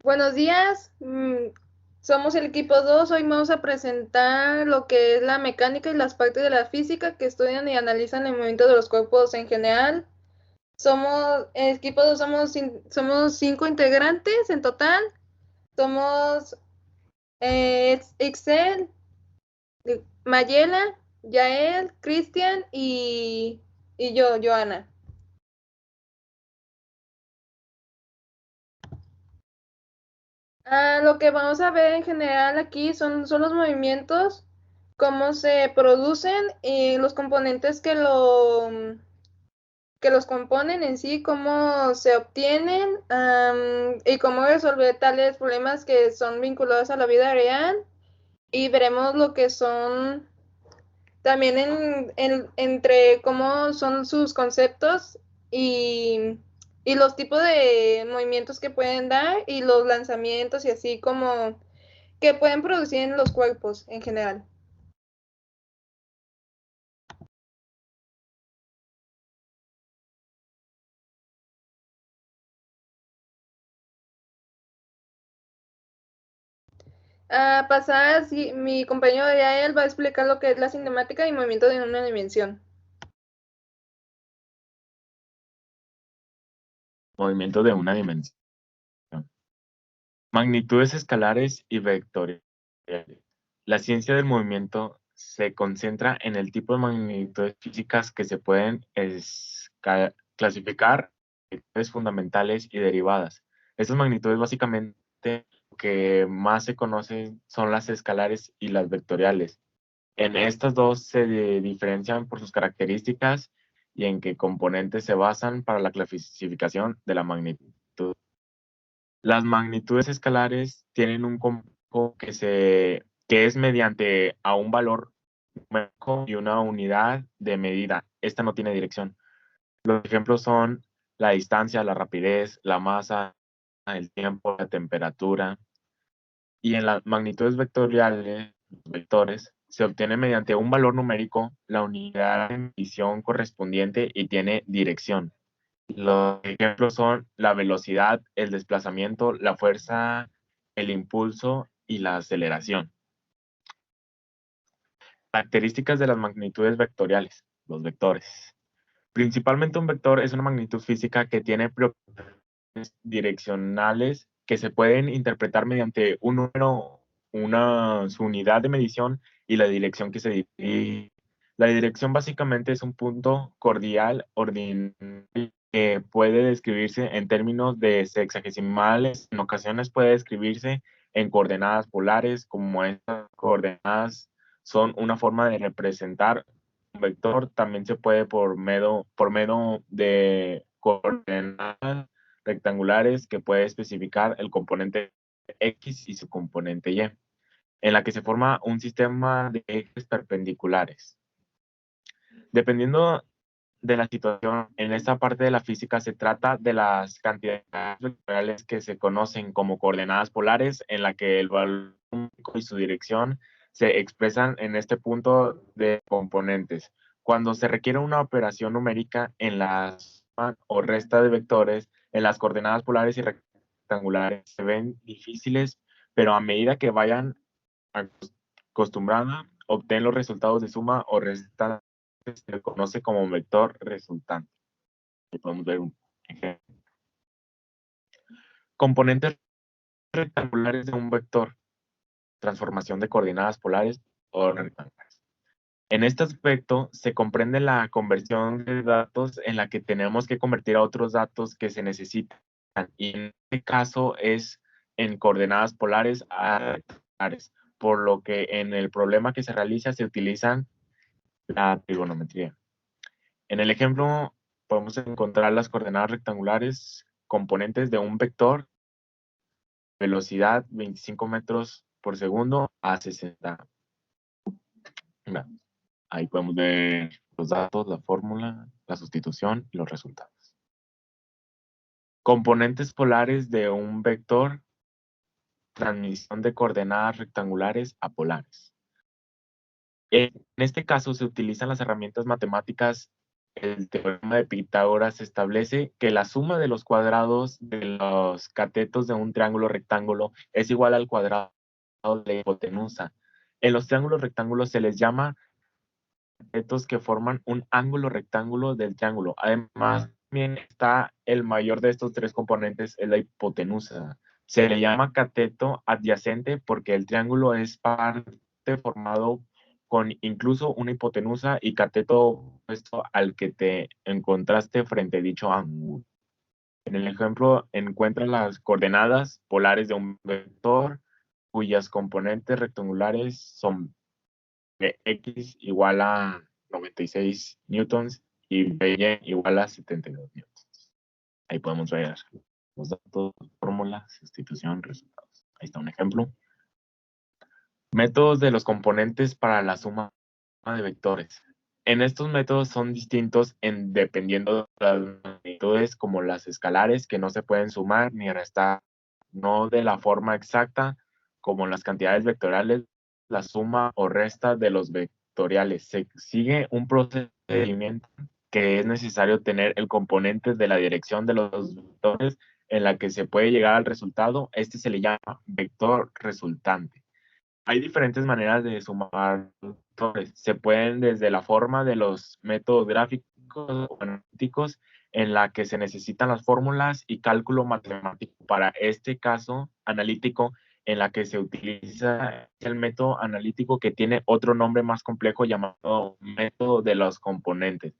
Buenos días, somos el equipo 2. Hoy vamos a presentar lo que es la mecánica y las partes de la física que estudian y analizan el movimiento de los cuerpos en general. El equipo 2 somos 5 integrantes en total. Somos Excel, Mayela, Yael, Cristian y yo, Joana. Lo que vamos a ver en general aquí son los movimientos, cómo se producen y los componentes que los componen en sí, cómo se obtienen, y cómo resolver tales problemas que son vinculados a la vida real. Y veremos lo que son también entre cómo son sus conceptos y los tipos de movimientos que pueden dar y los lanzamientos y así como que pueden producir en los cuerpos en general. A pasar, sí, mi compañero Yael va a explicar lo que es la cinemática y movimiento de una dimensión. Movimiento de una dimensión. Magnitudes escalares y vectoriales. La ciencia del movimiento se concentra en el tipo de magnitudes físicas que se pueden clasificar en magnitudes fundamentales y derivadas. Estas magnitudes básicamente lo que más se conocen son las escalares y las vectoriales. En estas dos se diferencian por sus características y en qué componentes se basan para la clasificación de la magnitud. Las magnitudes escalares tienen un compuesto que es mediante a un valor numérico y una unidad de medida. Esta no tiene dirección. Los ejemplos son la distancia, la rapidez, la masa, el tiempo, la temperatura. Y en las magnitudes vectoriales, los vectores, se obtiene mediante un valor numérico, la unidad de medición correspondiente y tiene dirección. Los ejemplos son la velocidad, el desplazamiento, la fuerza, el impulso y la aceleración. Características de las magnitudes vectoriales, los vectores. Principalmente un vector es una magnitud física que tiene propiedades direccionales que se pueden interpretar mediante un número, su unidad de medición y la dirección que se dirige. La dirección básicamente es un punto cordial ordinario que puede describirse en términos de sexagesimales. En ocasiones puede describirse en coordenadas polares, como estas coordenadas son una forma de representar un vector. También se puede por medio de coordenadas rectangulares que puede especificar el componente X y su componente Y, en la que se forma un sistema de ejes perpendiculares. Dependiendo de la situación, en esta parte de la física se trata de las cantidades vectoriales que se conocen como coordenadas polares, en la que el valor y su dirección se expresan en este punto de componentes. Cuando se requiere una operación numérica en la suma o resta de vectores, en las coordenadas polares y rectangulares se ven difíciles, pero a medida que vayan acostumbrando, obtén los resultados de suma o resta, se le conoce como vector resultante. Aquí podemos ver un ejemplo. Componentes rectangulares de un vector, transformación de coordenadas polares o rectangulares. En este aspecto se comprende la conversión de datos en la que tenemos que convertir a otros datos que se necesitan. Y en este caso es en coordenadas polares a rectangulares, por lo que en el problema que se realiza se utilizan la trigonometría. En el ejemplo podemos encontrar las coordenadas rectangulares componentes de un vector, velocidad 25 metros por segundo a 60. Ahí podemos ver los datos, la fórmula, la sustitución y los resultados. Componentes polares de un vector, transmisión de coordenadas rectangulares a polares. En este caso se utilizan las herramientas matemáticas el teorema de Pitágoras establece que la suma de los cuadrados de los catetos de un triángulo rectángulo es igual al cuadrado de la hipotenusa. En los triángulos rectángulos se les llama catetos que forman un ángulo rectángulo del triángulo. Además, también está el mayor de estos tres componentes, es la hipotenusa. Se le llama cateto adyacente porque el triángulo es parte formado con incluso una hipotenusa y cateto opuesto al que te encontraste frente a dicho ángulo. En el ejemplo, encuentra las coordenadas polares de un vector cuyas componentes rectangulares son X igual a 96 newtons y Y igual a 72 newtons. Ahí podemos ver los datos, fórmula, sustitución, resultados. Ahí está un ejemplo. Métodos de los componentes para la suma de vectores. En estos métodos son distintos dependiendo de las magnitudes, como las escalares, que no se pueden sumar ni restar, no de la forma exacta como las cantidades vectoriales, la suma o resta de los vectoriales. Se sigue un procedimiento que es necesario tener el componente de la dirección de los vectores en la que se puede llegar al resultado. Este se le llama vector resultante. Hay diferentes maneras de sumar vectores. Se pueden desde la forma de los métodos gráficos o analíticos en la que se necesitan las fórmulas y cálculo matemático. Para este caso analítico, en la que se utiliza el método analítico que tiene otro nombre más complejo llamado método de los componentes.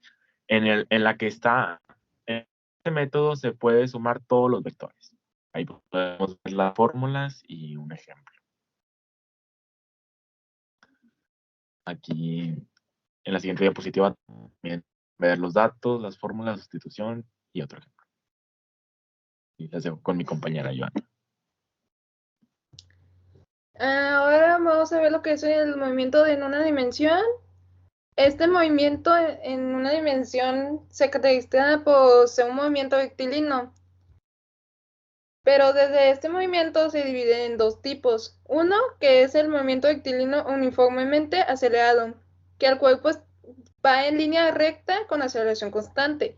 En la que está, en este método se puede sumar todos los vectores. Ahí podemos ver las fórmulas y un ejemplo. Aquí en la siguiente diapositiva también ver los datos, las fórmulas de sustitución y otro ejemplo. Y las dejo con mi compañera Joana. Ahora vamos a ver lo que es el movimiento en una dimensión. Este movimiento en una dimensión se caracteriza por ser un movimiento rectilíneo. Pero desde este movimiento se divide en dos tipos. Uno, que es el movimiento rectilíneo uniformemente acelerado, que el cuerpo va en línea recta con aceleración constante.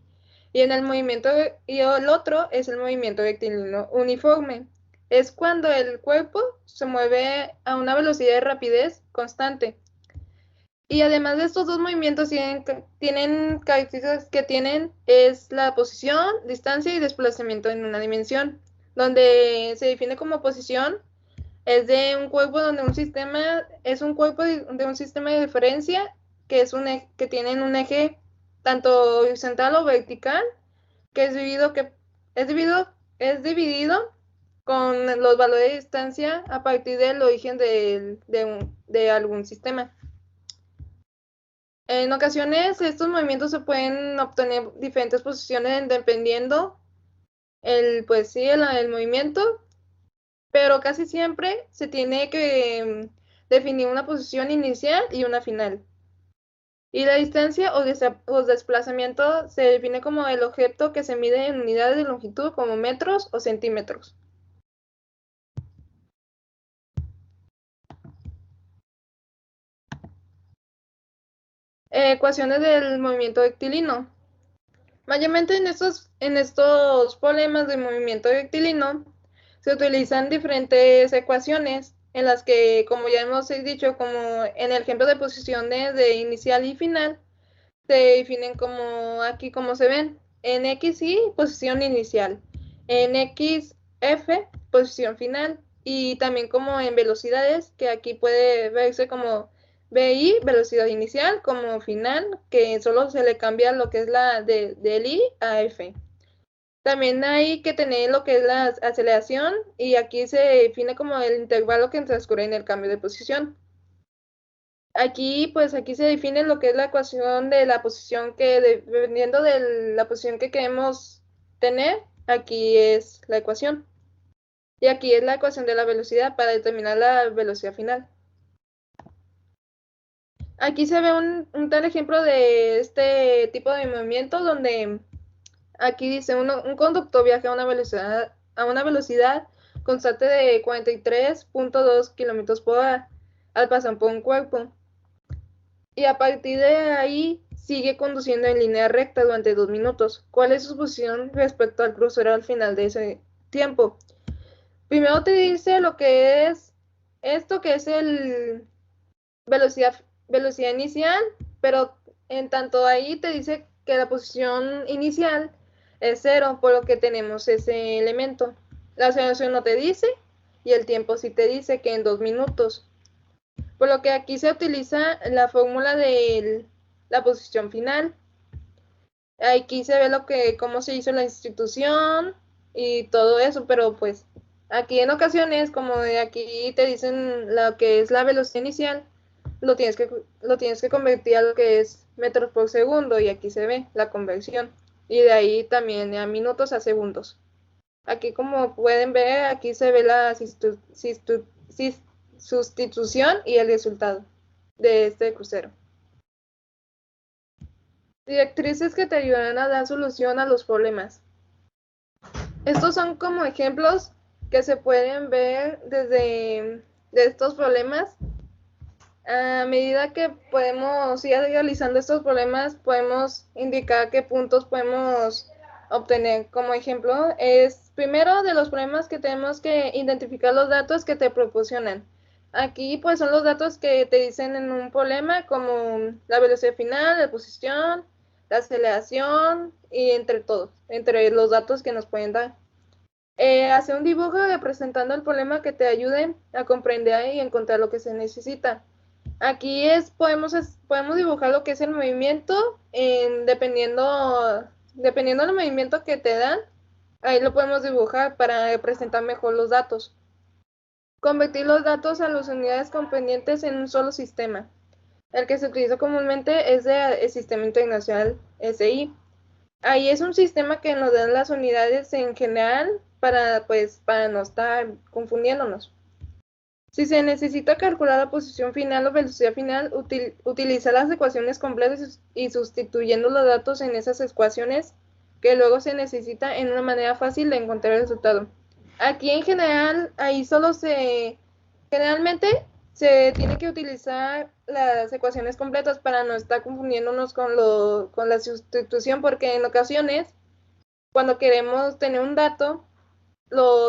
Y el otro es el movimiento rectilíneo uniforme. Es cuando el cuerpo se mueve a una velocidad de rapidez constante. Y además de estos dos movimientos tienen características que tienen es la posición, distancia y desplazamiento en una dimensión, donde se define como posición es de un cuerpo donde un sistema es un cuerpo de un sistema de referencia que tienen un eje tanto horizontal o vertical que es dividido con los valores de distancia a partir del origen de algún sistema. En ocasiones estos movimientos se pueden obtener diferentes posiciones dependiendo el movimiento, pero casi siempre se tiene que definir una posición inicial y una final. Y la distancia o desplazamiento se define como el objeto que se mide en unidades de longitud como metros o centímetros. Ecuaciones del movimiento rectilíneo. Mayormente en estos problemas de movimiento rectilíneo se utilizan diferentes ecuaciones en las que, como ya hemos dicho, como en el ejemplo de posiciones de inicial y final, se definen como aquí como se ven. En XY, posición inicial. En XF, posición final. Y también como en velocidades, que aquí puede verse como BI, velocidad inicial, como final, que solo se le cambia lo que es la del I a F. También hay que tener lo que es la aceleración y aquí se define como el intervalo que transcurre en el cambio de posición. Aquí se define lo que es la ecuación de la posición dependiendo de la posición que queremos tener, aquí es la ecuación. Y aquí es la ecuación de la velocidad para determinar la velocidad final. Aquí se ve un tal ejemplo de este tipo de movimiento donde aquí dice un conductor viaja a una velocidad constante de 43.2 kilómetros por hora al pasar por un cuerpo. Y a partir de ahí, sigue conduciendo en línea recta durante 2 minutos. ¿Cuál es su posición respecto al crucero al final de ese tiempo? Primero te dice lo que es esto, que es el velocidad inicial, pero en tanto ahí te dice que la posición inicial es 0, por lo que tenemos ese elemento. La aceleración no te dice y el tiempo sí te dice que en 2 minutos. Por lo que aquí se utiliza la fórmula de la posición final. Aquí se ve cómo se hizo la institución y todo eso, pero pues aquí en ocasiones, como de aquí te dicen lo que es la velocidad inicial, lo tienes que convertir a lo que es metros por segundo, y aquí se ve la conversión. Y de ahí también a minutos a segundos. Aquí, como pueden ver, aquí se ve la sustitución y el resultado de este crucero. Directrices que te ayudarán a dar solución a los problemas. Estos son como ejemplos que se pueden ver de estos problemas. A medida que podemos ir realizando estos problemas, podemos indicar qué puntos podemos obtener. Como ejemplo, es primero de los problemas que tenemos que identificar los datos que te proporcionan. Aquí pues son los datos que te dicen en un problema, como la velocidad final, la posición, la aceleración y entre los datos que nos pueden dar. Hacer un dibujo representando el problema que te ayude a comprender y encontrar lo que se necesita. Aquí podemos dibujar lo que es el movimiento, dependiendo del movimiento que te dan, ahí lo podemos dibujar para representar mejor los datos. Convertir los datos a las unidades comprendientes en un solo sistema. El que se utiliza comúnmente es el Sistema Internacional SI. Ahí es un sistema que nos da las unidades en general para no estar confundiéndonos. Si se necesita calcular la posición final o velocidad final, utiliza las ecuaciones completas y sustituyendo los datos en esas ecuaciones que luego se necesita en una manera fácil de encontrar el resultado. Aquí en general, generalmente se tiene que utilizar las ecuaciones completas para no estar confundiéndonos con la sustitución, porque en ocasiones, cuando queremos tener un dato,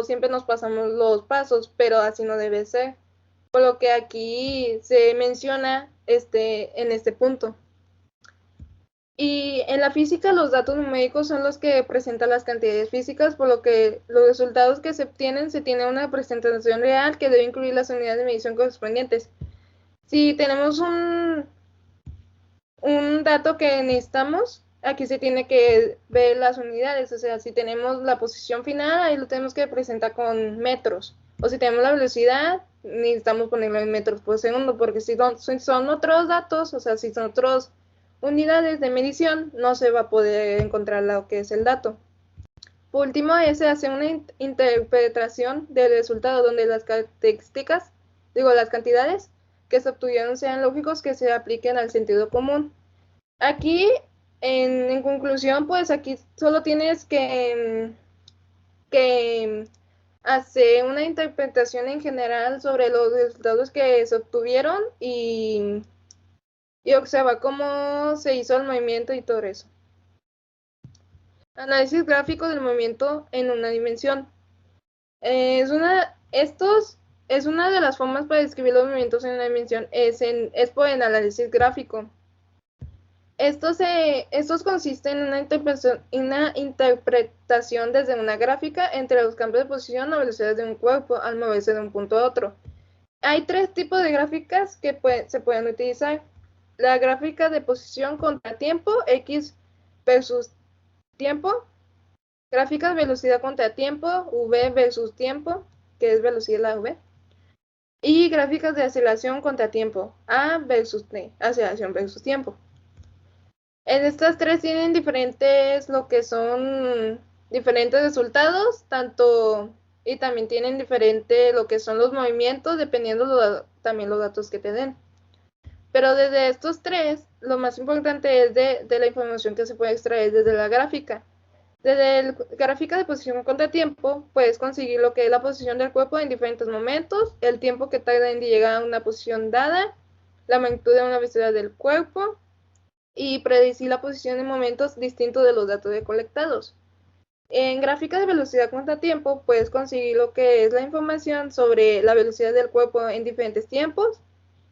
siempre nos pasamos los pasos, pero así no debe ser. Por lo que aquí se menciona en este punto. Y en la física, los datos numéricos son los que representan las cantidades físicas, por lo que los resultados que se obtienen se tiene una representación real que debe incluir las unidades de medición correspondientes. Si tenemos un dato que necesitamos, aquí se tiene que ver las unidades. O sea, si tenemos la posición final, ahí lo tenemos que representar con metros. O si tenemos la velocidad, necesitamos ponerlo en metros por segundo, porque si son otros datos, o sea, si son otras unidades de medición, no se va a poder encontrar lo que es el dato. Por último, se hace una interpretación del resultado, donde las las cantidades que se obtuvieron sean lógicos, que se apliquen al sentido común. Aquí, en conclusión, pues aquí solo tienes que hacer una interpretación en general sobre los resultados que se obtuvieron y observar cómo se hizo el movimiento y todo eso. Análisis gráfico del movimiento en una dimensión. Es una de las formas para describir los movimientos en una dimensión, es por el análisis gráfico. Estos consisten en una interpretación desde una gráfica entre los campos de posición o velocidades de un cuerpo al moverse de un punto a otro. Hay 3 tipos de gráficas que se pueden utilizar. La gráfica de posición contra tiempo, X versus tiempo. Gráficas de velocidad contra tiempo, V versus tiempo, que es velocidad de la V. Y gráficas de aceleración contra tiempo, A versus T, aceleración versus tiempo. En estas 3 tienen diferentes resultados, y también tienen diferente lo que son los movimientos, dependiendo también los datos que te den. Pero desde estos 3, lo más importante es de la información que se puede extraer desde la gráfica. Desde la gráfica de posición contra tiempo, puedes conseguir lo que es la posición del cuerpo en diferentes momentos, el tiempo que tarda en llegar a una posición dada, la magnitud de una velocidad del cuerpo, y predecir la posición en momentos distintos de los datos recolectados. En gráfica de velocidad contratiempo puedes conseguir lo que es la información sobre la velocidad del cuerpo en diferentes tiempos,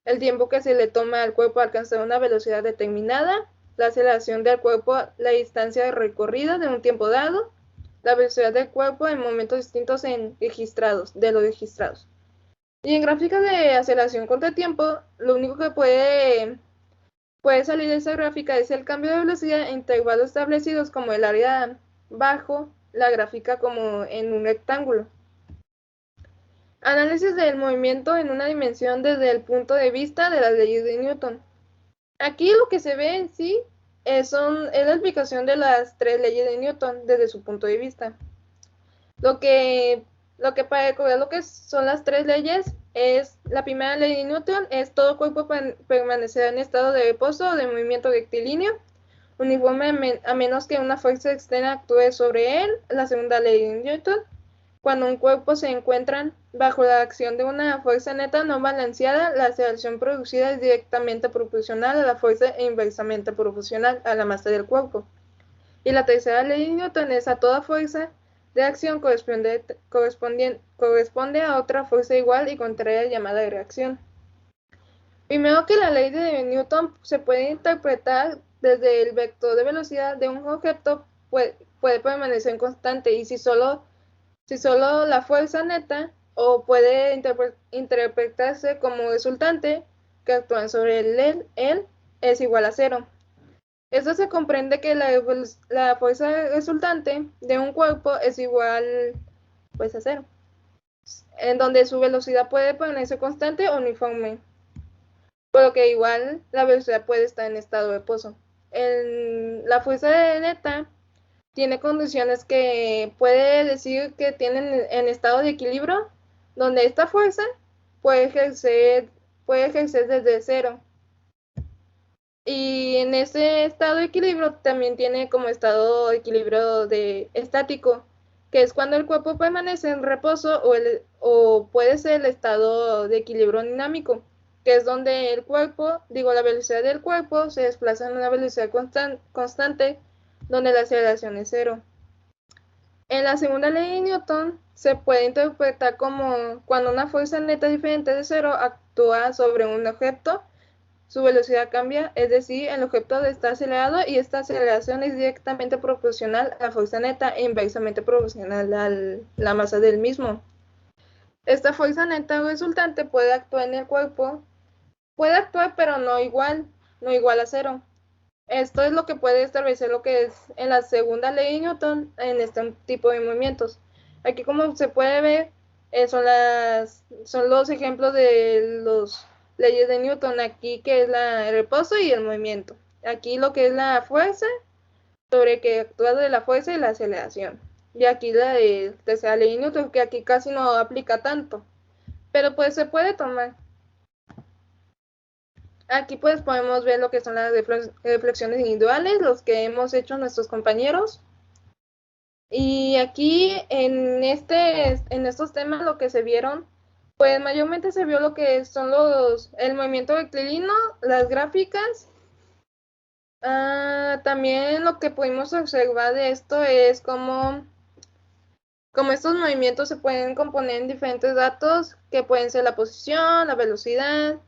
el tiempo que se le toma al cuerpo a alcanzar una velocidad determinada, la aceleración del cuerpo, la distancia de recorrido de un tiempo dado, la velocidad del cuerpo en momentos distintos de los registrados. Y en gráfica de aceleración contratiempo, lo único que puede salir de esa gráfica es el cambio de velocidad en intervalos establecidos como el área bajo la gráfica como en un rectángulo. Análisis del movimiento en una dimensión desde el punto de vista de las leyes de Newton. Aquí lo que se ve en sí es la explicación de las 3 leyes de Newton desde su punto de vista. Lo que para recordar lo que son las 3 leyes es la primera ley de Newton, es todo cuerpo permanecerá en estado de reposo o de movimiento rectilíneo uniforme a menos que una fuerza externa actúe sobre él. La segunda ley de Newton, cuando un cuerpo se encuentra bajo la acción de una fuerza neta no balanceada, la aceleración producida es directamente proporcional a la fuerza e inversamente proporcional a la masa del cuerpo. Y la tercera ley de Newton es a toda fuerza de acción corresponde a otra fuerza igual y contraria llamada reacción. Primero que la ley de Newton se puede interpretar desde el vector de velocidad de un objeto puede permanecer constante y si solo la fuerza neta o puede interpretarse como resultante que actúan sobre él es igual a cero. Esto se comprende que la fuerza resultante de un cuerpo es igual pues a cero, en donde su velocidad puede permanecer constante o uniforme, por lo que igual la velocidad puede estar en estado de reposo. La fuerza neta tiene condiciones que puede decir que tienen en estado de equilibrio, donde esta fuerza puede ejercer desde cero. Y en ese estado de equilibrio también tiene como estado de equilibrio estático, que es cuando el cuerpo permanece en reposo o puede ser el estado de equilibrio dinámico, que es donde la velocidad del cuerpo se desplaza en una velocidad constante, donde la aceleración es cero. En la segunda ley de Newton se puede interpretar como cuando una fuerza neta diferente de cero actúa sobre un objeto, su velocidad cambia, es decir, el objeto está acelerado y esta aceleración es directamente proporcional a la fuerza neta e inversamente proporcional a la masa del mismo. Esta fuerza neta resultante puede actuar en el cuerpo, puede actuar pero no igual a cero. Esto es lo que puede establecer lo que es en la segunda ley de Newton en este tipo de movimientos. Aquí como se puede ver, son los ejemplos de las leyes de Newton, aquí que es el reposo y el movimiento. Aquí lo que es la fuerza, sobre que actúa de la fuerza y la aceleración. Y aquí la de tercera ley de Newton, que aquí casi no aplica tanto, pero pues se puede tomar. Aquí pues podemos ver lo que son las reflexiones individuales, los que hemos hecho nuestros compañeros. Y aquí en estos temas lo que se vieron, pues mayormente se vio lo que son el movimiento rectilíneo, las gráficas. También lo que pudimos observar de esto es como estos movimientos se pueden componer en diferentes datos, que pueden ser la posición, la velocidad,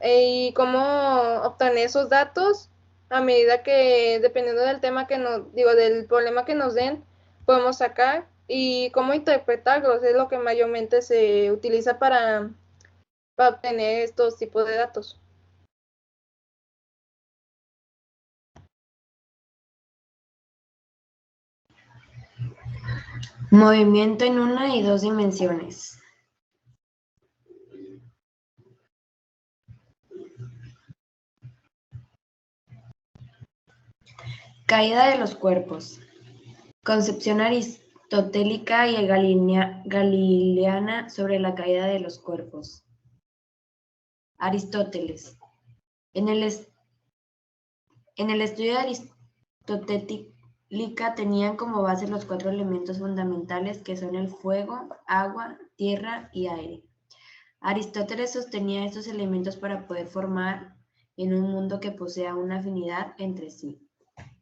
y cómo obtener esos datos a medida que, dependiendo del tema del problema que nos den, podemos sacar y cómo interpretarlos, es lo que mayormente se utiliza para obtener estos tipos de datos. Movimiento en 1 y 2 dimensiones. Caída de los cuerpos. Concepción aristotélica y galileana sobre la caída de los cuerpos. Aristóteles. En el estudio aristotélica tenían como base los 4 elementos fundamentales que son el fuego, agua, tierra y aire. Aristóteles sostenía estos elementos para poder formar en un mundo que posea una afinidad entre sí.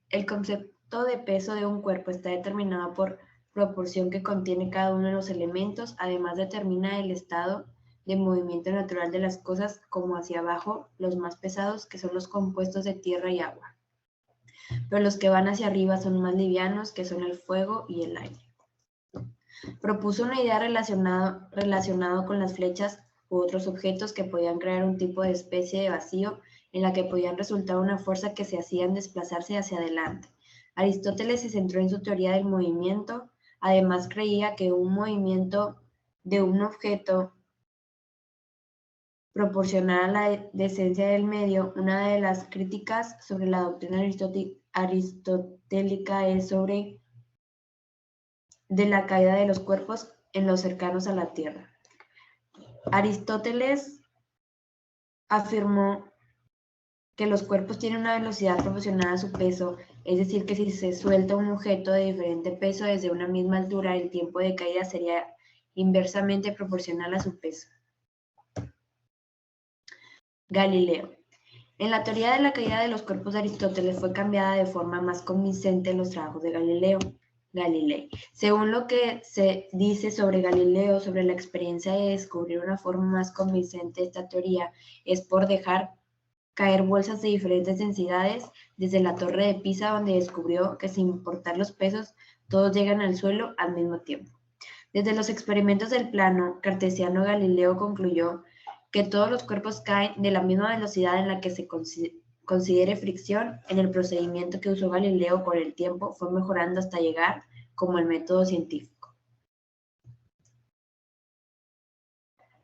El concepto de peso de un cuerpo está determinado por proporción que contiene cada uno de los elementos, además determina el estado de movimiento natural de las cosas como hacia abajo, los más pesados, que son los compuestos de tierra y agua, pero los que van hacia arriba son más livianos, que son el fuego y el aire. Propuso una idea relacionado con las flechas u otros objetos que podían crear un tipo de especie de vacío en la que podían resultar una fuerza que se hacían desplazarse hacia adelante. Aristóteles se centró en su teoría del movimiento. Además creía que un movimiento de un objeto proporcional a la decencia del medio. Una de las críticas sobre la doctrina aristotélica es sobre de la caída de los cuerpos en los cercanos a la Tierra. Aristóteles afirmó que los cuerpos tienen una velocidad proporcional a su peso, es decir, que si se suelta un objeto de diferente peso desde una misma altura, el tiempo de caída sería inversamente proporcional a su peso. Galileo. En la teoría de la caída de los cuerpos de Aristóteles fue cambiada de forma más convincente en los trabajos de Galilei. Según lo que se dice sobre Galileo, sobre la experiencia de descubrir una forma más convincente de esta teoría, es por dejar caer bolsas de diferentes densidades desde la torre de Pisa, donde descubrió que sin importar los pesos, todos llegan al suelo al mismo tiempo. Desde los experimentos del plano cartesiano, Galileo concluyó que todos los cuerpos caen de la misma velocidad en la que se considere fricción. En el procedimiento que usó Galileo con el tiempo fue mejorando hasta llegar como el método científico.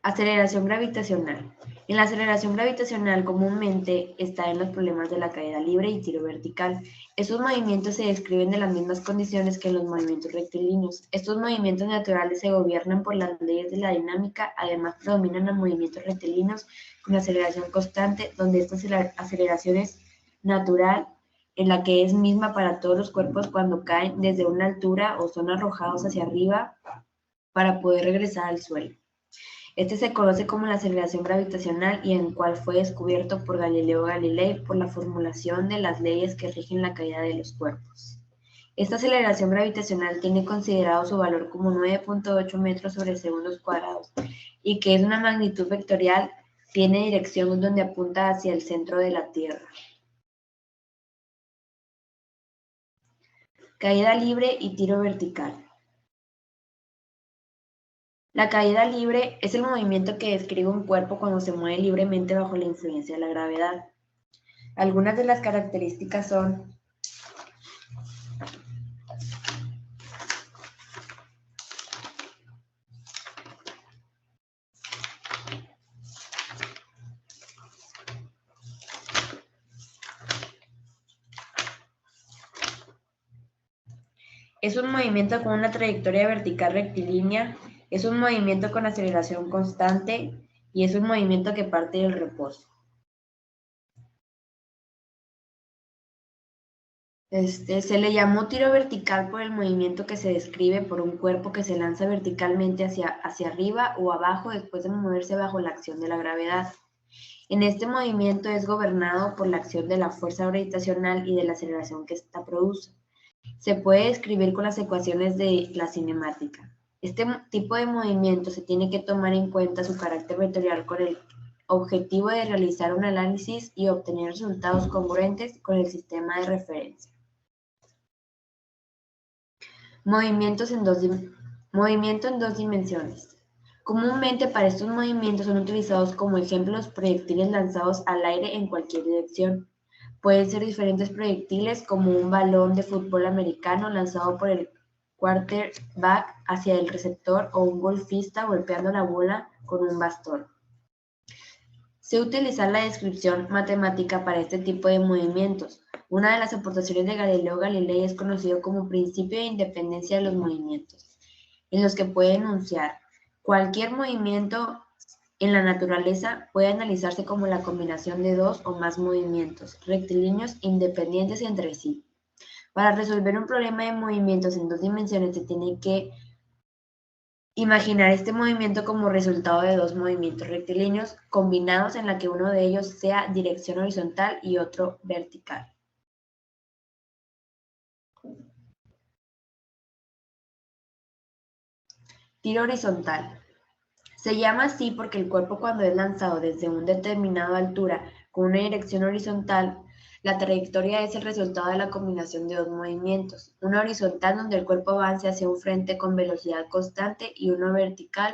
Aceleración gravitacional. En la aceleración gravitacional comúnmente está en los problemas de la caída libre y tiro vertical. Estos movimientos se describen de las mismas condiciones que en los movimientos rectilíneos. Estos movimientos naturales se gobiernan por las leyes de la dinámica, además predominan los movimientos rectilíneos con aceleración constante, donde esta aceleración es natural, en la que es misma para todos los cuerpos cuando caen desde una altura o son arrojados hacia arriba para poder regresar al suelo. Este se conoce como la aceleración gravitacional y en cual fue descubierto por Galileo Galilei por la formulación de las leyes que rigen la caída de los cuerpos. Esta aceleración gravitacional tiene considerado su valor como 9.8 metros sobre segundos cuadrados y que es una magnitud vectorial, tiene dirección donde apunta hacia el centro de la Tierra. Caída libre y tiro vertical. La caída libre es el movimiento que describe un cuerpo cuando se mueve libremente bajo la influencia de la gravedad. Algunas de las características son: es un movimiento con una trayectoria vertical rectilínea, es un movimiento con aceleración constante y es un movimiento que parte del reposo. Se le llamó tiro vertical por el movimiento que se describe por un cuerpo que se lanza verticalmente hacia arriba o abajo después de moverse bajo la acción de la gravedad. En este movimiento es gobernado por la acción de la fuerza gravitacional y de la aceleración que ésta produce. Se puede describir con las ecuaciones de la cinemática. Este tipo de movimiento se tiene que tomar en cuenta su carácter vectorial con el objetivo de realizar un análisis y obtener resultados congruentes con el sistema de referencia. Movimiento en dos dimensiones. Comúnmente para estos movimientos son utilizados como ejemplos proyectiles lanzados al aire en cualquier dirección. Pueden ser diferentes proyectiles como un balón de fútbol americano lanzado por el quarterback hacia el receptor o un golfista golpeando la bola con un bastón. Se utiliza la descripción matemática para este tipo de movimientos. Una de las aportaciones de Galileo Galilei es conocido como principio de independencia de los movimientos, en los que puede enunciar: cualquier movimiento en la naturaleza puede analizarse como la combinación de dos o más movimientos rectilíneos independientes entre sí. Para resolver un problema de movimientos en dos dimensiones se tiene que Imaginar este movimiento como resultado de dos movimientos rectilíneos combinados en la que uno de ellos sea dirección horizontal y otro vertical. Tiro horizontal. Se llama así porque el cuerpo, cuando es lanzado desde una determinada altura con una dirección horizontal, la trayectoria es el resultado de la combinación de dos movimientos, uno horizontal donde el cuerpo avance hacia un frente con velocidad constante y uno vertical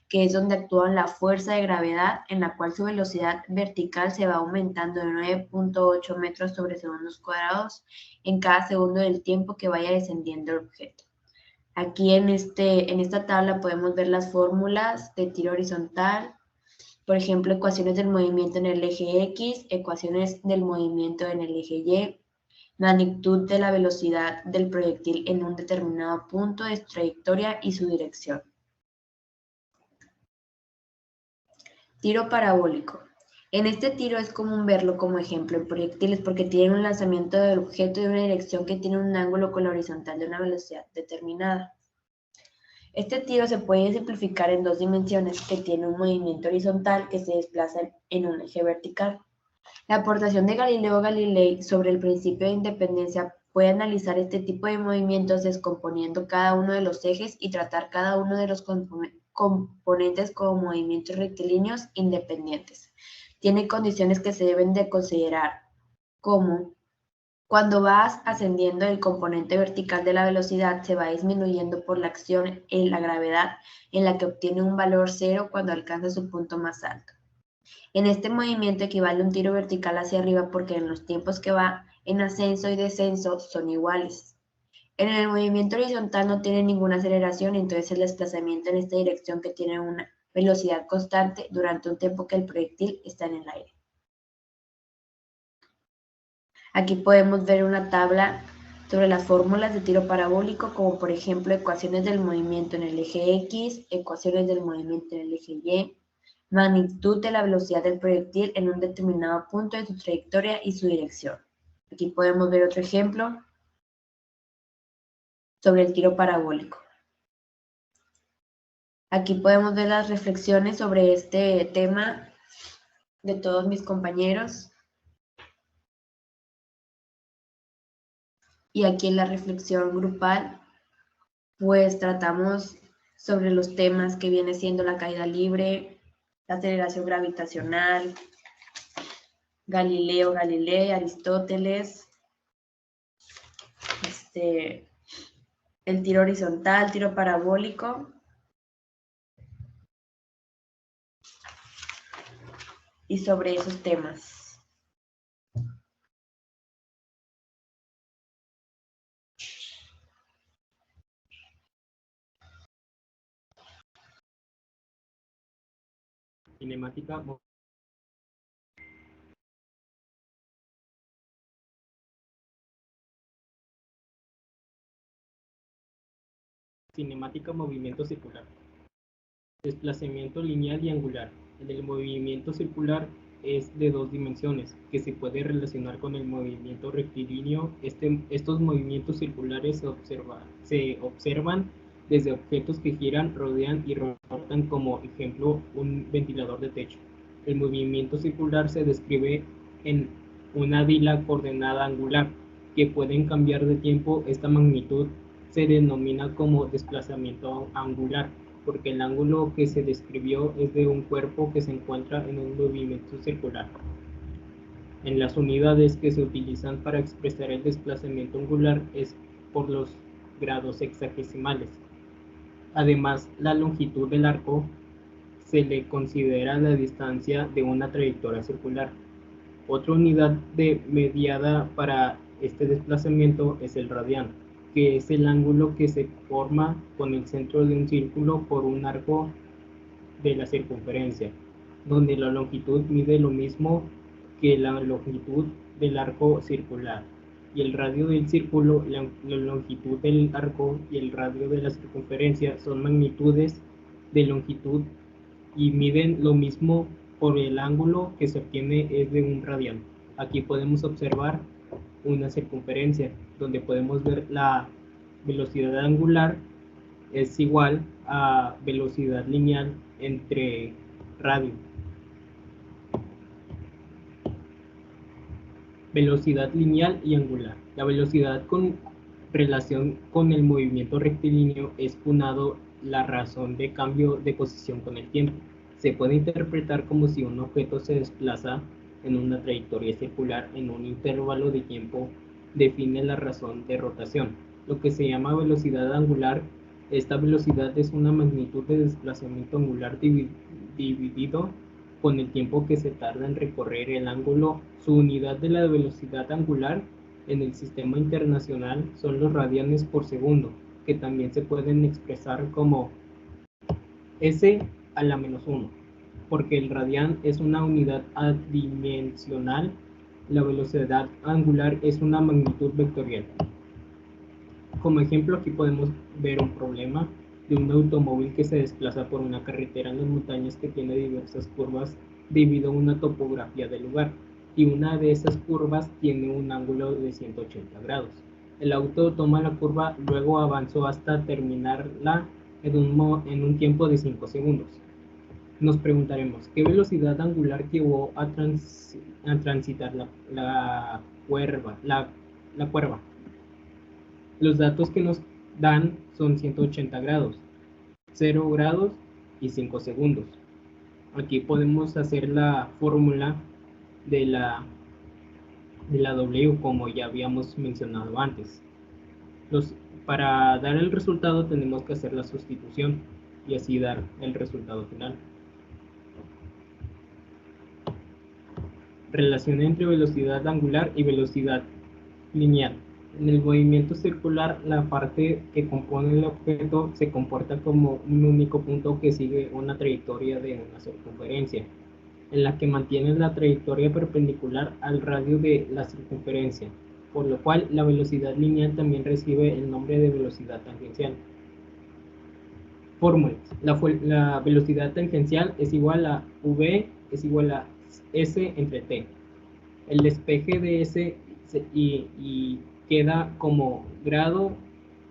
que es donde actúa la fuerza de gravedad, en la cual su velocidad vertical se va aumentando de 9.8 metros sobre segundos cuadrados en cada segundo del tiempo que vaya descendiendo el objeto. Aquí en esta tabla podemos ver las fórmulas de tiro horizontal, por ejemplo, ecuaciones del movimiento en el eje X, ecuaciones del movimiento en el eje Y, magnitud de la velocidad del proyectil en un determinado punto de su trayectoria y su dirección. Tiro parabólico. En este tiro es común verlo como ejemplo en proyectiles porque tienen un lanzamiento del objeto de una dirección que tiene un ángulo con la horizontal de una velocidad determinada. Este tiro se puede simplificar en dos dimensiones que tiene un movimiento horizontal que se desplaza en un eje vertical. La aportación de Galileo Galilei sobre el principio de independencia puede analizar este tipo de movimientos descomponiendo cada uno de los ejes y tratar cada uno de los componentes como movimientos rectilíneos independientes. Tiene condiciones que se deben de considerar, como cuando vas ascendiendo el componente vertical de la velocidad se va disminuyendo por la acción en la gravedad en la que obtiene un valor cero cuando alcanza su punto más alto. En este movimiento equivale un tiro vertical hacia arriba porque en los tiempos que va en ascenso y descenso son iguales. En el movimiento horizontal no tiene ninguna aceleración, entonces el desplazamiento en esta dirección que tiene una velocidad constante durante un tiempo que el proyectil está en el aire. Aquí podemos ver una tabla sobre las fórmulas de tiro parabólico, como por ejemplo ecuaciones del movimiento en el eje X, ecuaciones del movimiento en el eje Y, magnitud de la velocidad del proyectil en un determinado punto de su trayectoria y su dirección. Aquí podemos ver otro ejemplo sobre el tiro parabólico. Aquí podemos ver las reflexiones sobre este tema de todos mis compañeros. Y aquí en la reflexión grupal, pues tratamos sobre los temas que viene siendo la caída libre, la aceleración gravitacional, Galileo Galilei, Aristóteles, el tiro horizontal, tiro parabólico, y sobre esos temas. Cinemática. Cinemática movimiento circular. Desplazamiento lineal y angular. El movimiento circular es de dos dimensiones, que se puede relacionar con el movimiento rectilíneo. Estos movimientos circulares se observan desde objetos que giran, rodean y rotan, como ejemplo un ventilador de techo. El movimiento circular se describe en una dila coordenada angular, que pueden cambiar de tiempo. Esta magnitud se denomina como desplazamiento angular, porque el ángulo que se describió es de un cuerpo que se encuentra en un movimiento circular. En las unidades que se utilizan para expresar el desplazamiento angular es por los grados sexagesimales. Además, la longitud del arco se le considera la distancia de una trayectoria circular. Otra unidad mediada para este desplazamiento es el radián, que es el ángulo que se forma con el centro de un círculo por un arco de la circunferencia, donde la longitud mide lo mismo que la longitud del arco circular, y el radio del círculo, la longitud del arco y el radio de la circunferencia son magnitudes de longitud y miden lo mismo por el ángulo que se obtiene es de un radián. Aquí podemos observar una circunferencia donde podemos ver la velocidad angular es igual a velocidad lineal entre radio. Velocidad lineal y angular. La velocidad con relación con el movimiento rectilíneo es unado la razón de cambio de posición con el tiempo. Se puede interpretar como si un objeto se desplaza en una trayectoria circular en un intervalo de tiempo define la razón de rotación. Lo que se llama velocidad angular, esta velocidad es una magnitud de desplazamiento angular dividido con el tiempo que se tarda en recorrer el ángulo. Su unidad de la velocidad angular en el sistema internacional son los radianes por segundo, que también se pueden expresar como S a la menos 1, porque el radián es una unidad adimensional, la velocidad angular es una magnitud vectorial. Como ejemplo, aquí podemos ver un problema de un automóvil que se desplaza por una carretera en las montañas que tiene diversas curvas debido a una topografía del lugar, y una de esas curvas tiene un ángulo de 180 grados. El auto toma la curva, luego avanzó hasta terminarla en un tiempo de 5 segundos. Nos preguntaremos, ¿qué velocidad angular llevó a transitar la curva? Los datos que nos dan son 180 grados, 0 grados y 5 segundos. Aquí podemos hacer la fórmula de la W, como ya habíamos mencionado antes. Para dar el resultado tenemos que hacer la sustitución y así dar el resultado final. Relación entre velocidad angular y velocidad lineal. En el movimiento circular, la parte que compone el objeto se comporta como un único punto que sigue una trayectoria de una circunferencia, en la que mantiene la trayectoria perpendicular al radio de la circunferencia, por lo cual la velocidad lineal también recibe el nombre de velocidad tangencial. Fórmulas. La velocidad tangencial es igual a V es igual a S entre T. El despeje de S y queda como grado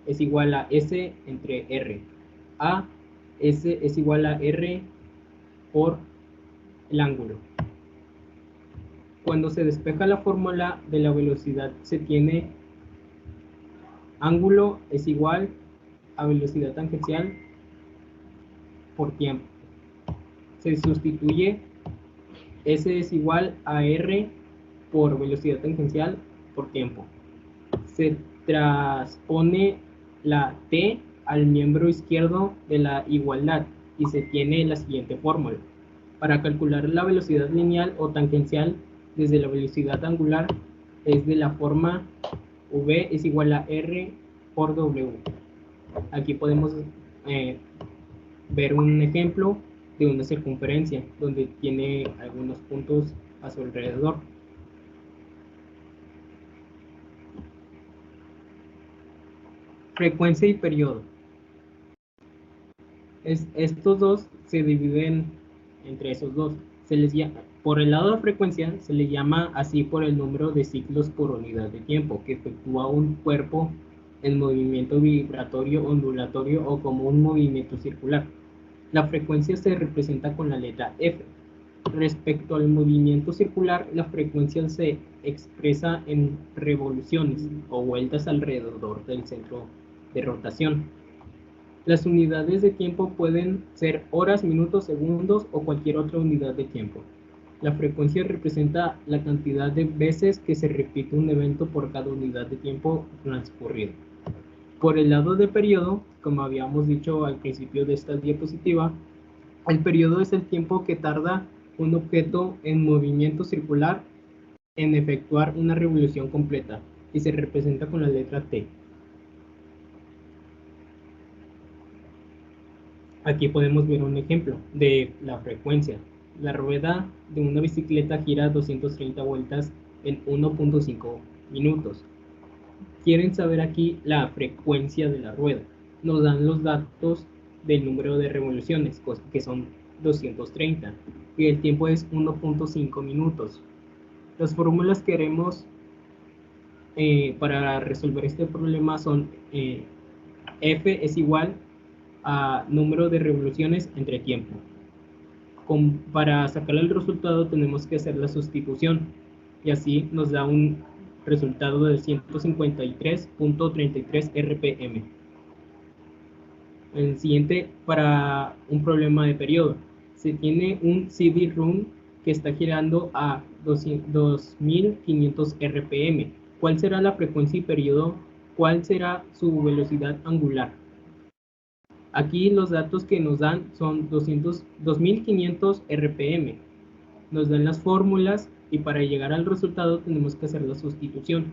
es igual a S entre R. A, S es igual a R por el ángulo. Cuando se despeja la fórmula de la velocidad, se tiene ángulo es igual a velocidad tangencial por tiempo. Se sustituye S es igual a R por velocidad tangencial por tiempo. Se transpone la T al miembro izquierdo de la igualdad y se tiene la siguiente fórmula. Para calcular la velocidad lineal o tangencial desde la velocidad angular es de la forma V es igual a R por W. Aquí podemos ver un ejemplo de una circunferencia donde tiene algunos puntos a su alrededor. Frecuencia y periodo. Estos dos se dividen entre esos dos. Por el lado de la frecuencia se le llama así por el número de ciclos por unidad de tiempo que efectúa un cuerpo en movimiento vibratorio, ondulatorio o como un movimiento circular. La frecuencia se representa con la letra F. Respecto al movimiento circular, la frecuencia se expresa en revoluciones o vueltas alrededor del centro de rotación. Las unidades de tiempo pueden ser horas, minutos, segundos o cualquier otra unidad de tiempo. La frecuencia representa la cantidad de veces que se repite un evento por cada unidad de tiempo transcurrido. Por el lado del periodo, como habíamos dicho al principio de esta diapositiva, el periodo es el tiempo que tarda un objeto en movimiento circular en efectuar una revolución completa y se representa con la letra T. Aquí podemos ver un ejemplo de la frecuencia. La rueda de una bicicleta gira 230 vueltas en 1.5 minutos. Quieren saber aquí la frecuencia de la rueda. Nos dan los datos del número de revoluciones, que son 230, y el tiempo es 1.5 minutos. Las fórmulas que queremos para resolver este problema son F es igual a número de revoluciones entre tiempo. Para sacar el resultado tenemos que hacer la sustitución y así nos da un resultado de 153.33 RPM. El siguiente, para un problema de periodo, se tiene un CD-ROM que está girando a 2500 RPM. ¿Cuál será la frecuencia y periodo? ¿Cuál será su velocidad angular? Aquí los datos que nos dan son 2500 RPM. Nos dan las fórmulas y para llegar al resultado tenemos que hacer la sustitución.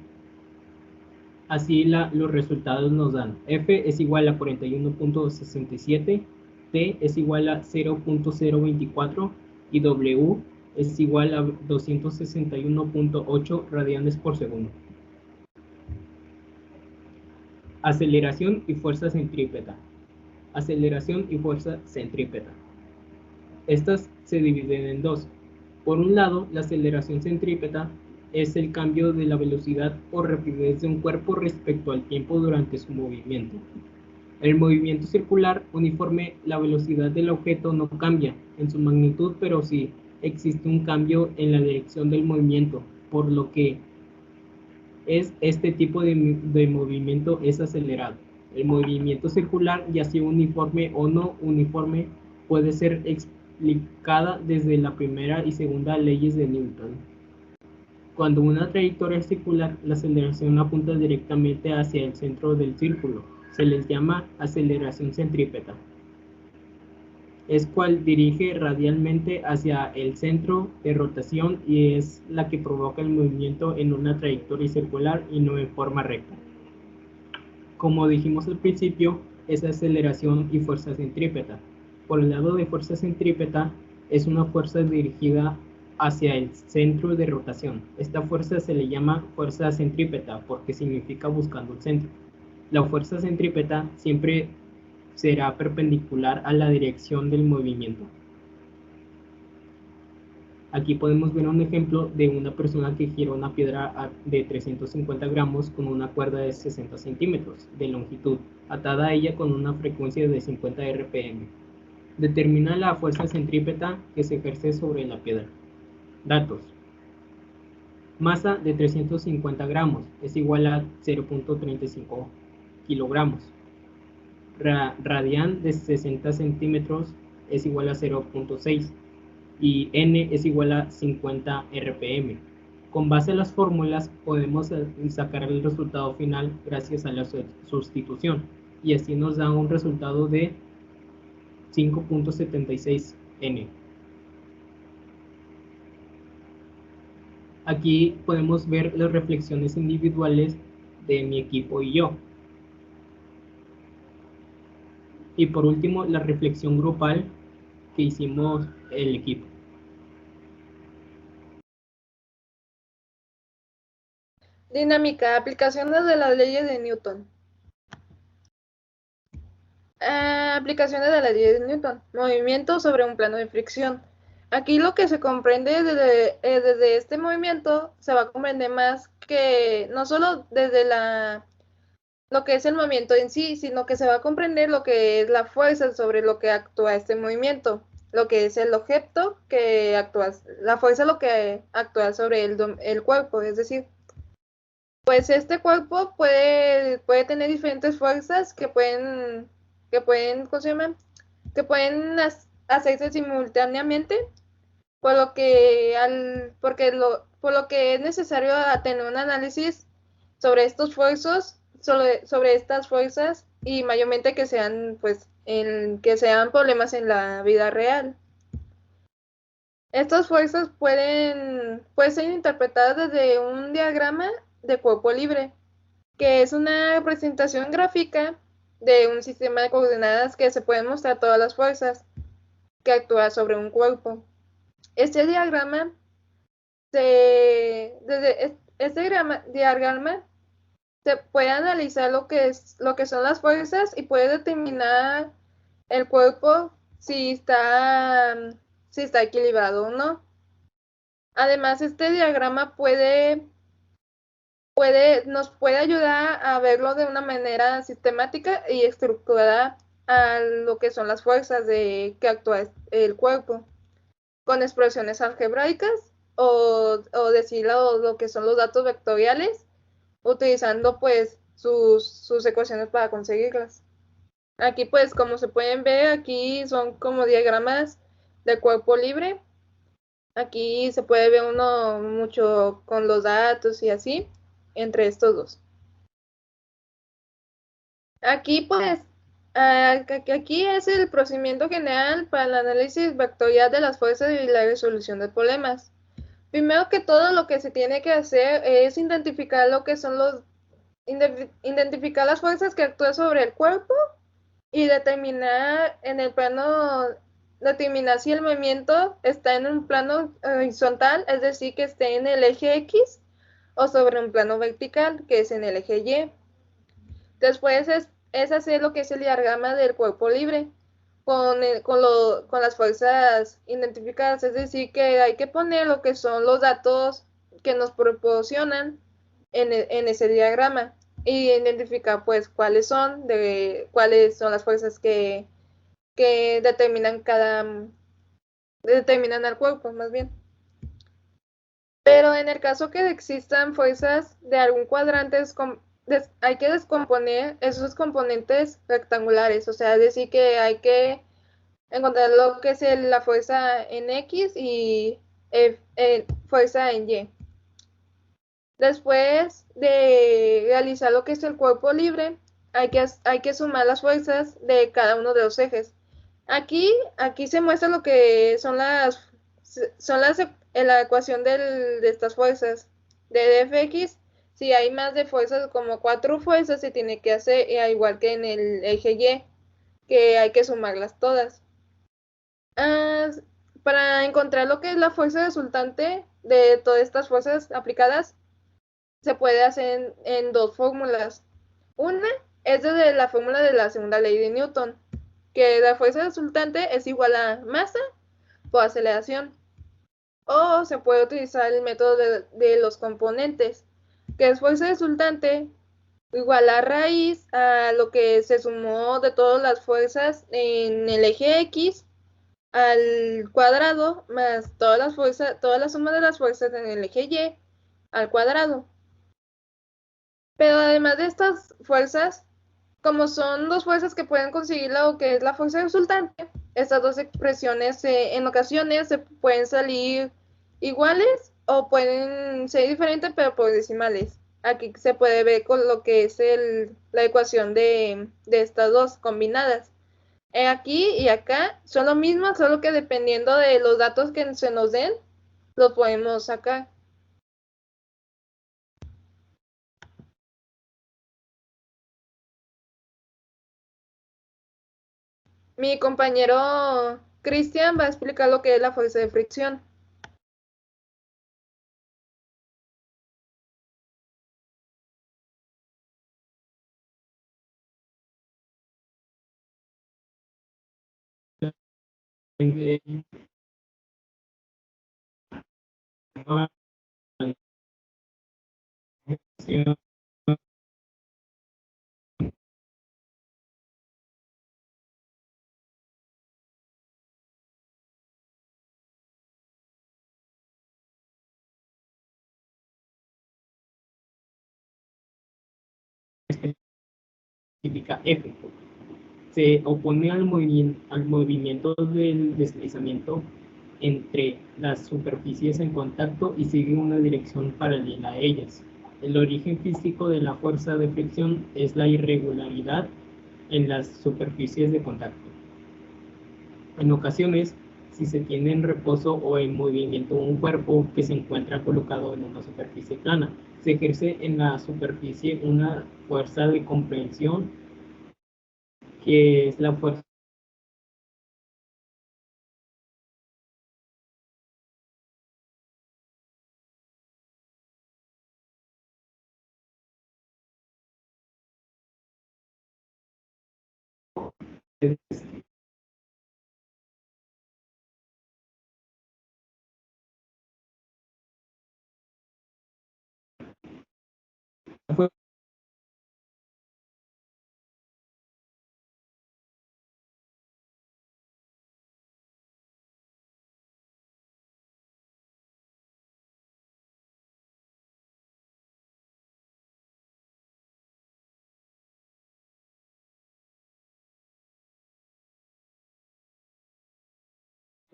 Así los resultados nos dan F es igual a 41.67, T es igual a 0.024 y W es igual a 261.8 radianes por segundo. Aceleración y fuerza centrípeta. Aceleración y fuerza centrípeta. Estas se dividen en dos. Por un lado, la aceleración centrípeta es el cambio de la velocidad o rapidez de un cuerpo respecto al tiempo durante su movimiento. En el movimiento circular uniforme, la velocidad del objeto no cambia en su magnitud, pero sí existe un cambio en la dirección del movimiento, por lo que este tipo de movimiento es acelerado. El movimiento circular, ya sea uniforme o no uniforme, puede ser explicada desde la primera y segunda leyes de Newton. Cuando una trayectoria es circular, la aceleración apunta directamente hacia el centro del círculo. Se les llama aceleración centrípeta. Es cual dirige radialmente hacia el centro de rotación y es la que provoca el movimiento en una trayectoria circular y no en forma recta. Como dijimos al principio, es aceleración y fuerza centrípeta. Por el lado de fuerza centrípeta, es una fuerza dirigida hacia el centro de rotación. Esta fuerza se le llama fuerza centrípeta porque significa buscando el centro. La fuerza centrípeta siempre será perpendicular a la dirección del movimiento. Aquí podemos ver un ejemplo de una persona que gira una piedra de 350 gramos con una cuerda de 60 centímetros de longitud, atada a ella con una frecuencia de 50 RPM. Determina la fuerza centrípeta que se ejerce sobre la piedra. Datos. Masa de 350 gramos es igual a 0.35 kilogramos. Radián de 60 centímetros es igual a 0.6 y N es igual a 50 RPM. Con base a las fórmulas podemos sacar el resultado final gracias a la sustitución y así nos da un resultado de 5.76 N. Aquí podemos ver las reflexiones individuales de mi equipo y yo. Y por último, la reflexión grupal que hicimos el equipo. Dinámica, aplicaciones de las leyes de Newton. Aplicaciones de las leyes de Newton. Movimiento sobre un plano de fricción. Aquí lo que se comprende desde este movimiento se va a comprender más que no solo desde lo que es el movimiento en sí, sino que se va a comprender lo que es la fuerza sobre lo que actúa este movimiento, lo que es el objeto que actúa, la fuerza lo que actúa sobre el cuerpo, es decir, pues este cuerpo puede tener diferentes fuerzas que pueden, ¿cómo se llama? Que pueden hacerse simultáneamente, por lo que es necesario tener un análisis sobre estos esfuerzos, sobre estas fuerzas y mayormente que sean problemas en la vida real. Estas fuerzas pueden ser interpretadas desde un diagrama de cuerpo libre, que es una representación gráfica de un sistema de coordenadas que se pueden mostrar todas las fuerzas que actúan sobre un cuerpo. Este diagrama se puede analizar lo que son las fuerzas y puede determinar el cuerpo si está equilibrado o no. Además, este diagrama nos puede ayudar a verlo de una manera sistemática y estructurada a lo que son las fuerzas que actúa el cuerpo, con expresiones algebraicas o decir lo que son los datos vectoriales, utilizando pues sus ecuaciones para conseguirlas. Aquí pues como se pueden ver, aquí son como diagramas de cuerpo libre. Aquí se puede ver uno mucho con los datos y así, entre estos dos. Aquí pues, aquí es el procedimiento general para el análisis vectorial de las fuerzas y la resolución de problemas. Primero que todo, lo que se tiene que hacer es identificar lo que son identificar las fuerzas que actúan sobre el cuerpo y determinar en el plano, determinar si el movimiento está en un plano horizontal, es decir, que esté en el eje X, o sobre un plano vertical, que es en el eje Y. Después es hacer lo que es el diagrama del cuerpo libre con las fuerzas identificadas, es decir, que hay que poner lo que son los datos que nos proporcionan en ese diagrama y identificar pues cuáles son las fuerzas que determinan al cuerpo, más bien. Pero en el caso que existan fuerzas de algún cuadrante, hay que descomponer esos componentes rectangulares, o sea, es decir, que hay que encontrar lo que es la fuerza en X y fuerza en Y. Después de realizar lo que es el cuerpo libre, hay que sumar las fuerzas de cada uno de los ejes. Aquí se muestra lo que son en la ecuación de estas fuerzas de Fx. Si hay más de fuerzas, como 4 fuerzas, se tiene que hacer igual que en el eje Y, que hay que sumarlas todas. Ah, para encontrar lo que es la fuerza resultante de todas estas fuerzas aplicadas, se puede hacer en dos fórmulas. Una es desde la fórmula de la segunda ley de Newton, que la fuerza resultante es igual a masa por aceleración. O se puede utilizar el método de los componentes, que es fuerza resultante igual a raíz a lo que se sumó de todas las fuerzas en el eje X al cuadrado más toda la suma de las fuerzas en el eje Y al cuadrado. Pero además de estas fuerzas, como son dos fuerzas que pueden conseguir lo que es la fuerza resultante, estas dos expresiones en ocasiones se pueden salir iguales o pueden ser diferentes, pero por decimales. Aquí se puede ver con lo que es la ecuación de estas dos combinadas. Aquí y acá son lo mismo, solo que dependiendo de los datos que se nos den, los podemos sacar. Mi compañero Cristian va a explicar lo que es la fuerza de fricción. Significa F. Se opone al movimiento del deslizamiento entre las superficies en contacto y sigue una dirección paralela a ellas. El origen físico de la fuerza de fricción es la irregularidad en las superficies de contacto. En ocasiones, si se tiene en reposo o en movimiento un cuerpo que se encuentra colocado en una superficie plana, se ejerce en la superficie una fuerza de comprensión, que es la fuerza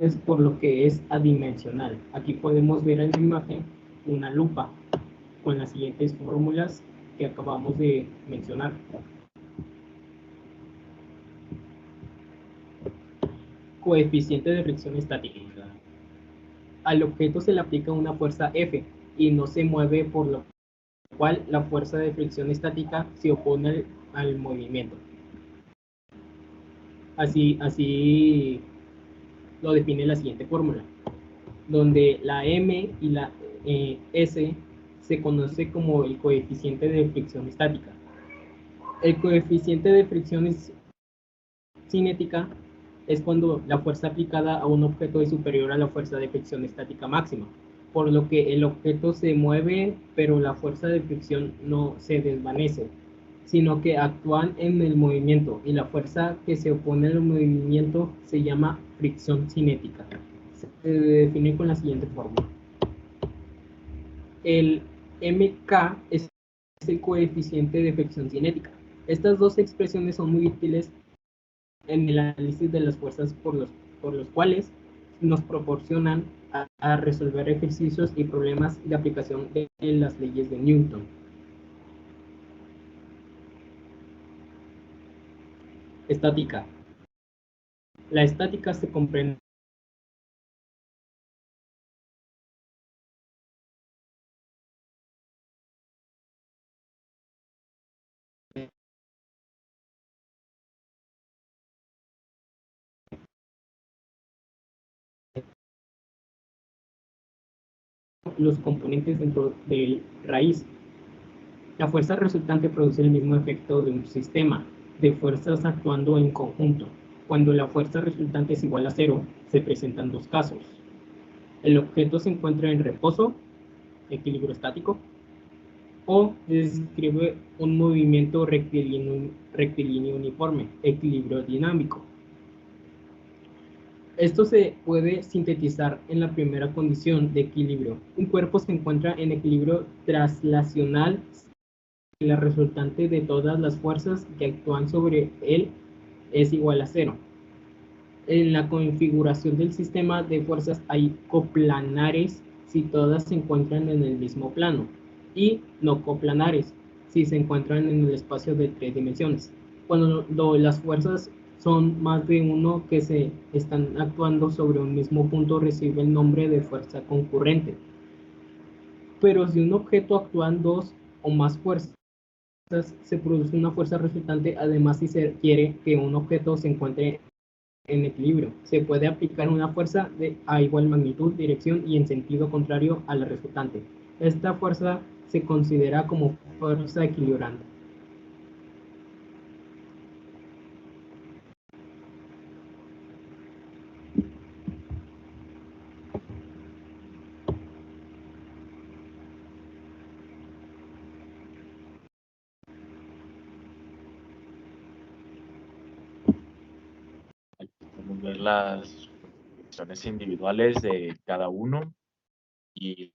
es por lo que es adimensional. Aquí podemos ver en la imagen una lupa con las siguientes fórmulas que acabamos de mencionar. Coeficiente de fricción estática. Al objeto se le aplica una fuerza F y no se mueve, por lo cual la fuerza de fricción estática se opone al movimiento. Así lo define la siguiente fórmula, donde la M y la S se conoce como el coeficiente de fricción estática. El coeficiente de fricción cinética es cuando la fuerza aplicada a un objeto es superior a la fuerza de fricción estática máxima, por lo que el objeto se mueve, pero la fuerza de fricción no se desvanece, sino que actúan en el movimiento, y la fuerza que se opone al movimiento se llama fricción cinética. Se define con la siguiente fórmula. El mk es el coeficiente de fricción cinética. Estas dos expresiones son muy útiles en el análisis de las fuerzas por los cuales nos proporcionan a resolver ejercicios y problemas de aplicación de las leyes de Newton. Estática. La estática se comprende los componentes dentro del raíz. La fuerza resultante produce el mismo efecto de un sistema de fuerzas actuando en conjunto. Cuando la fuerza resultante es igual a cero, se presentan dos casos. El objeto se encuentra en reposo, equilibrio estático, o describe un movimiento rectilíneo uniforme, equilibrio dinámico. Esto se puede sintetizar en la primera condición de equilibrio. Un cuerpo se encuentra en equilibrio traslacional si la resultante de todas las fuerzas que actúan sobre él es igual a cero. En la configuración del sistema de fuerzas hay coplanares si todas se encuentran en el mismo plano, y no coplanares si se encuentran en el espacio de 3 dimensiones. Cuando las fuerzas son más de uno que se están actuando sobre un mismo punto, recibe el nombre de fuerza concurrente. Pero si un objeto actúan dos o más fuerzas, se produce una fuerza resultante. Además, si se quiere que un objeto se encuentre en equilibrio, se puede aplicar una fuerza a igual magnitud, dirección y en sentido contrario a la resultante. Esta fuerza se considera como fuerza equilibrante. Podemos ver las funciones individuales de cada uno y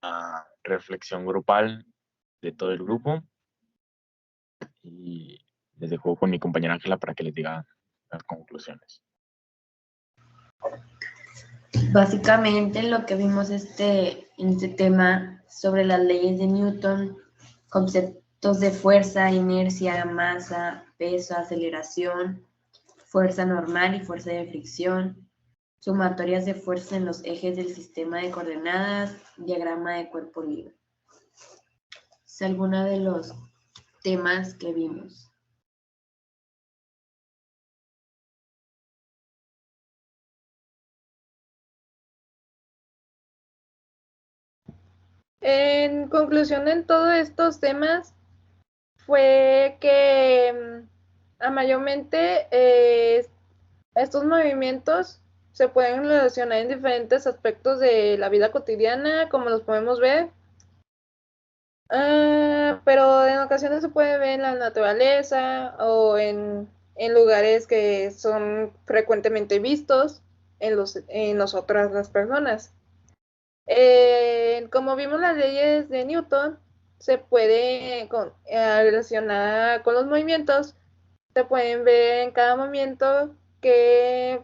la reflexión grupal de todo el grupo. Y les dejo con mi compañera Ángela para que les diga las conclusiones. Básicamente lo que vimos en este tema sobre las leyes de Newton, conceptos de fuerza, inercia, masa, peso, aceleración, fuerza normal y fuerza de fricción, sumatorias de fuerza en los ejes del sistema de coordenadas, diagrama de cuerpo libre. Es alguno de los temas que vimos. En conclusión, en todos estos temas fue que mayormente estos movimientos se pueden relacionar en diferentes aspectos de la vida cotidiana, como los podemos ver. Pero en ocasiones se puede ver en la naturaleza o en lugares que son frecuentemente vistos en nosotras las personas. Como vimos las leyes de Newton, se puede relacionar con los movimientos. Se pueden ver en cada movimiento que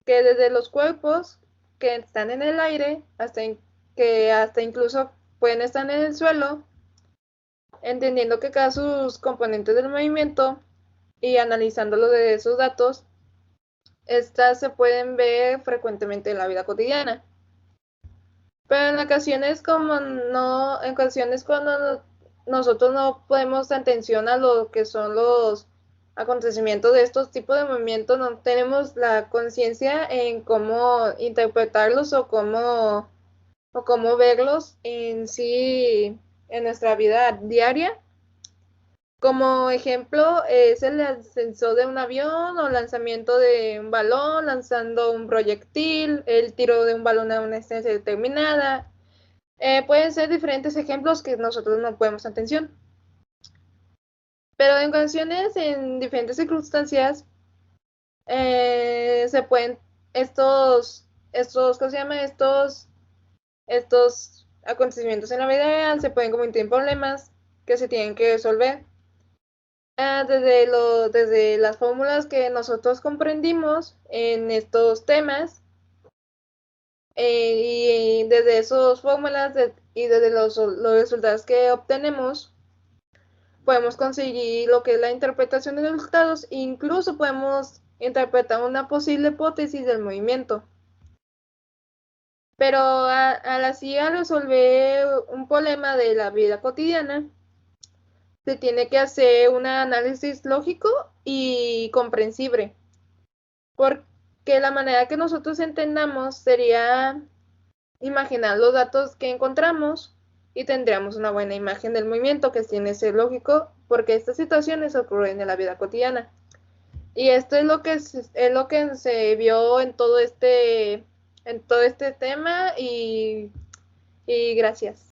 que desde los cuerpos que están en el aire que hasta incluso pueden estar en el suelo, entendiendo que cada sus componentes del movimiento y analizándolo de esos datos, estas se pueden ver frecuentemente en la vida cotidiana. Pero en ocasiones cuando nosotros no ponemos atención a lo que son los acontecimientos de estos tipos de movimientos, no tenemos la conciencia en cómo interpretarlos o cómo verlos en sí en nuestra vida diaria. Como ejemplo, es el ascenso de un avión o lanzamiento de un balón, lanzando un proyectil, el tiro de un balón a una distancia determinada. Pueden ser diferentes ejemplos que nosotros no ponemos atención. Pero en ocasiones, en diferentes circunstancias, se pueden ¿cómo se llama? Estos acontecimientos en la vida real se pueden convertir en problemas que se tienen que resolver. Desde las fórmulas que nosotros comprendimos en estos temas, y desde esas fórmulas y desde los resultados que obtenemos, podemos conseguir lo que es la interpretación de los resultados, e incluso podemos interpretar una posible hipótesis del movimiento. Pero al así resolver un problema de la vida cotidiana, se tiene que hacer un análisis lógico y comprensible, porque la manera que nosotros entendamos sería imaginar los datos que encontramos y tendríamos una buena imagen del movimiento que tiene que ser lógico, porque estas situaciones ocurren en la vida cotidiana. Y esto es lo que se vio en todo este tema y gracias.